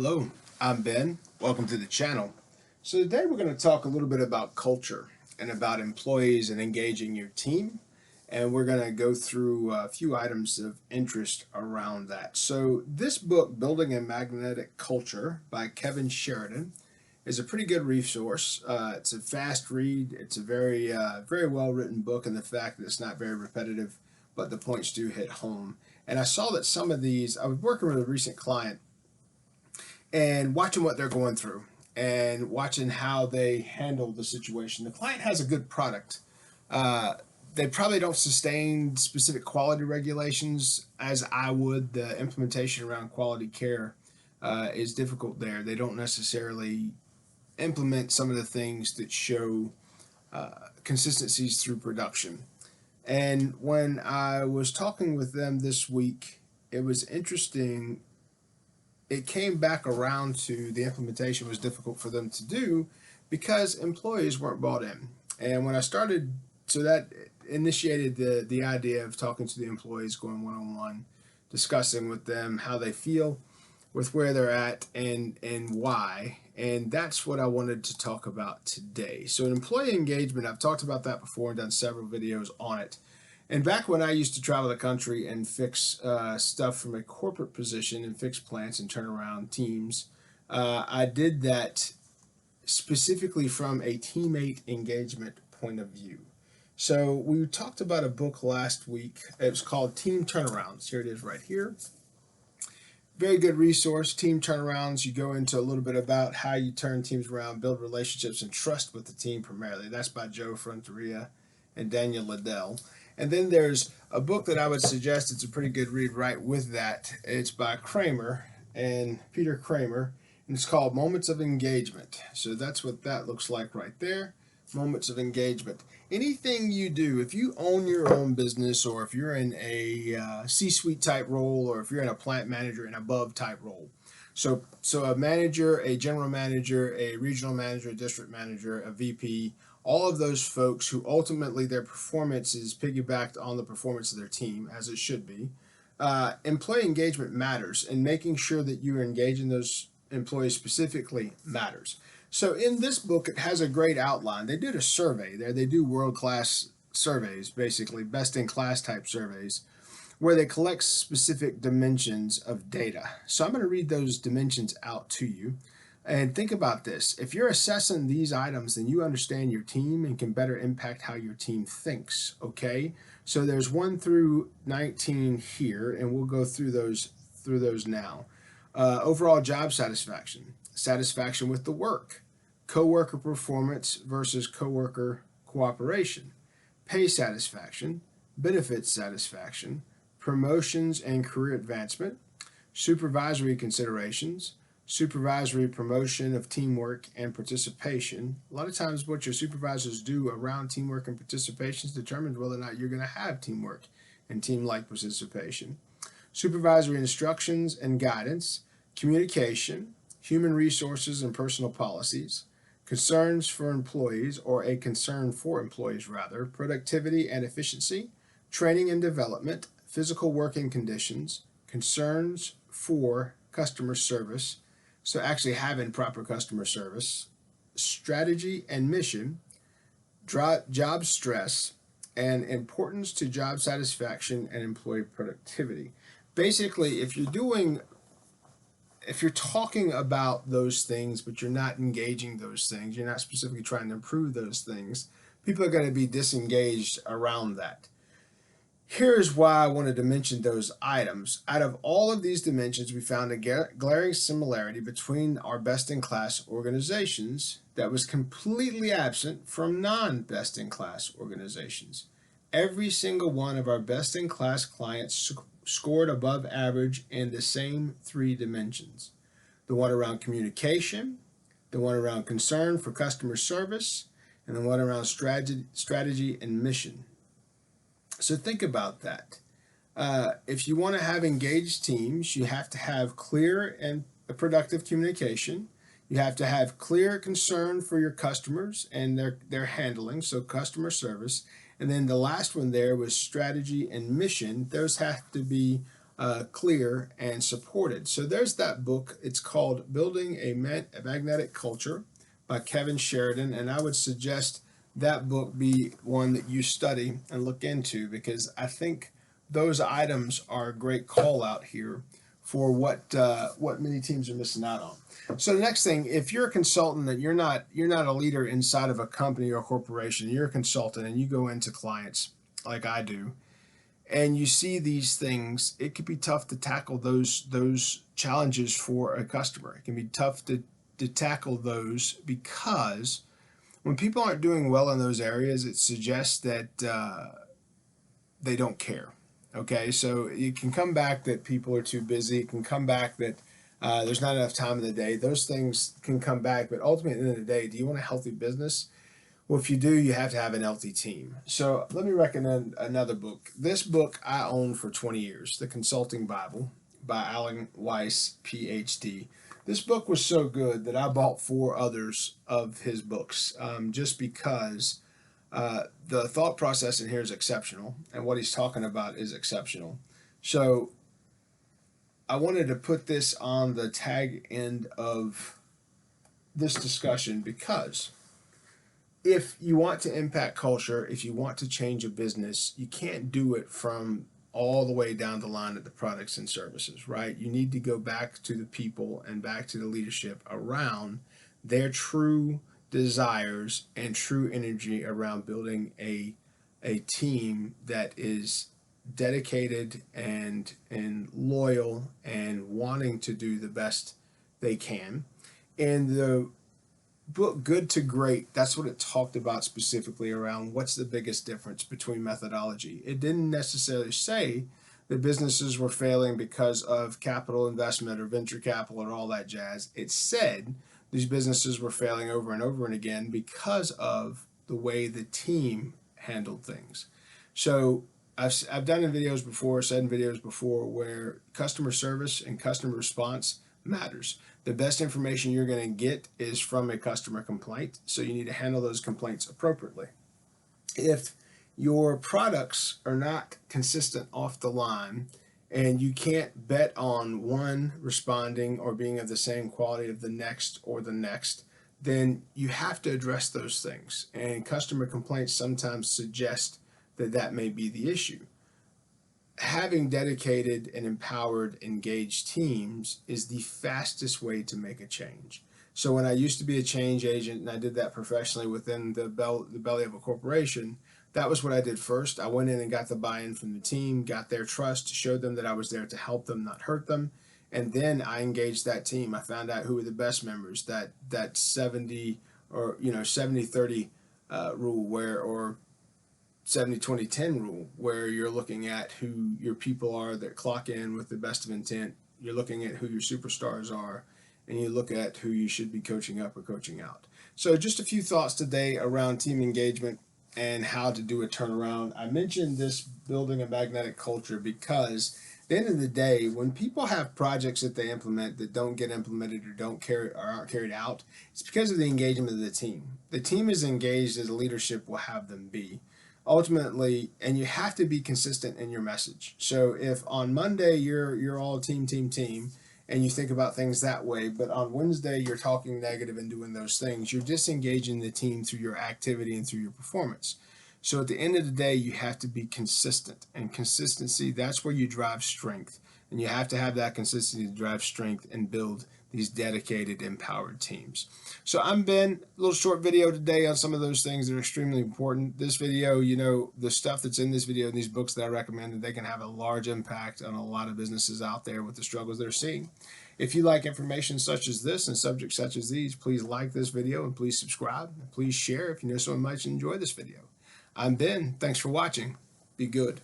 Hello, I'm Ben. Welcome to the channel. So today we're going to talk a little bit about culture and about employees and engaging your team. And we're going to go through a few items of interest around that. So this book, Building a Magnetic Culture by Kevin Sheridan, is a pretty good resource. It's a fast read. It's a very well written book in the fact that it's not very repetitive, but the points do hit home. And I saw that some of these, I was working with a recent client and watching what they're going through and watching how they handle the situation. The client has a good product. They probably don't sustain specific quality regulations as I would. The implementation around quality care is difficult there. They don't necessarily implement some of the things that show consistencies through production. And when I was talking with them this week, it was interesting. It came back around to the implementation was difficult for them to do because employees weren't bought in. And when I started, so that initiated the idea of talking to the employees, going one-on-one, discussing with them how they feel with where they're at and why. And that's what I wanted to talk about today. So in employee engagement, I've talked about that before and done several videos on it. And back when I used to travel the country and fix stuff from a corporate position and fix plants and turn around teams, I did that specifically from a teammate engagement point of view. So we talked about a book last week. It was called Team Turnarounds. Here it is right here. Very good resource, Team Turnarounds. You go into a little bit about how you turn teams around, build relationships and trust with the team primarily. That's by Joe Fronteria and Daniel Liddell. And then there's a book that I would suggest. It's a pretty good read right with that. It's by Kramer and Peter Kramer, and it's called Moments of Engagement. So that's what that looks like right there. Moments of engagement. Anything you do, if you own your own business, or if you're in a C-suite type role, or if you're in a plant manager and above type role. So a manager, a general manager, a regional manager, a district manager, a VP, all of those folks who ultimately their performance is piggybacked on the performance of their team, as it should be. Employee engagement matters, and making sure that you are engaging those employees specifically matters. So in this book, it has a great outline. They did a survey there. They do world-class surveys, basically best-in-class type surveys, where they collect specific dimensions of data. So I'm going to read those dimensions out to you. And think about this. If you're assessing these items, then you understand your team and can better impact how your team thinks, okay? So there's 1 through 19 here, and we'll go through those now. Overall job satisfaction, satisfaction with the work, coworker performance versus coworker cooperation, pay satisfaction, benefits satisfaction, promotions and career advancement, supervisory considerations, supervisory promotion of teamwork and participation. A lot of times what your supervisors do around teamwork and participation determines whether or not you're going to have teamwork and team-like participation. Supervisory instructions and guidance, communication, human resources and personal policies, concerns for employees, or a concern for employees rather, productivity and efficiency, training and development, physical working conditions, concerns for customer service, so actually having proper customer service, strategy and mission, job stress, and importance to job satisfaction and employee productivity. Basically, if you're talking about those things, but you're not engaging those things, you're not specifically trying to improve those things, people are going to be disengaged around that. Here's why I wanted to mention those items. Out of all of these dimensions, we found a glaring similarity between our best-in-class organizations that was completely absent from non-best-in-class organizations. Every single one of our best-in-class clients scored above average in the same 3 dimensions. The one around communication, the one around concern for customer service, and the one around strategy and mission. So think about that. If you want to have engaged teams, you have to have clear and productive communication. You have to have clear concern for your customers and their handling, so customer service. And then the last one there was strategy and mission. Those have to be clear and supported. So there's that book. It's called Building a Magnetic Culture by Kevin Sheridan, and I would suggest that book be one that you study and look into, because I think those items are a great call out here for what many teams are missing out on. So the next thing, if you're a consultant, that you're not a leader inside of a company or a corporation, you're a consultant and you go into clients like I do, and you see these things, it can be tough to tackle those challenges for a customer. It can be tough to tackle those, because when people aren't doing well in those areas, it suggests that they don't care. Okay, so it can come back that people are too busy. It can come back that there's not enough time in the day. Those things can come back, but ultimately, at the end of the day, do you want a healthy business? Well, if you do, you have to have an healthy team. So let me recommend another book. This book I owned for 20 years, The Consulting Bible by Alan Weiss, PhD. This book was so good that I bought 4 others of his books, just because the thought process in here is exceptional, and what he's talking about is exceptional. So I wanted to put this on the tag end of this discussion, because if you want to impact culture, if you want to change a business, you can't do it from all the way down the line of the products and services, right? You need to go back to the people and back to the leadership around their true desires and true energy around building a team that is dedicated and loyal and wanting to do the best they can. And the book Good to Great, that's what it talked about specifically around what's the biggest difference between methodology. It didn't necessarily say that businesses were failing because of capital investment or venture capital or all that jazz. It said these businesses were failing over and over and again because of the way the team handled things. So I've done in videos before, said in videos before, where customer service and customer response matters. The best information you're going to get is from a customer complaint, so you need to handle those complaints appropriately. If your products are not consistent off the line, and you can't bet on one responding or being of the same quality of the next or the next, then you have to address those things. And customer complaints sometimes suggest that that may be the issue. Having dedicated and empowered, engaged teams is the fastest way to make a change. So when I used to be a change agent, and I did that professionally within the belly of a corporation, that was what I did first. I went in and got the buy-in from the team, got their trust, showed them that I was there to help them, not hurt them. And then I engaged that team. I found out who were the best members, that 70 or 70-30 rule, or 70-20-10 rule, where you're looking at who your people are that clock in with the best of intent. You're looking at who your superstars are, and you look at who you should be coaching up or coaching out. So just a few thoughts today around team engagement and how to do a turnaround. I mentioned this building a magnetic culture because at the end of the day, when people have projects that they implement that don't get implemented or aren't carried out, it's because of the engagement of the team. The team is engaged as leadership will have them be. Ultimately, and you have to be consistent in your message. So if on Monday you're all team, and you think about things that way, but on Wednesday you're talking negative and doing those things, you're disengaging the team through your activity and through your performance. So at the end of the day, you have to be consistent, and consistency, that's where you drive strength. And you have to have that consistency to drive strength and build these dedicated, empowered teams. So I'm Ben, a little short video today on some of those things that are extremely important. This video, the stuff that's in this video and these books that I recommended, they can have a large impact on a lot of businesses out there with the struggles they're seeing. If you like information such as this and subjects such as these, please like this video and please subscribe. And please share if you know someone might enjoy this video. I'm Ben. Thanks for watching. Be good.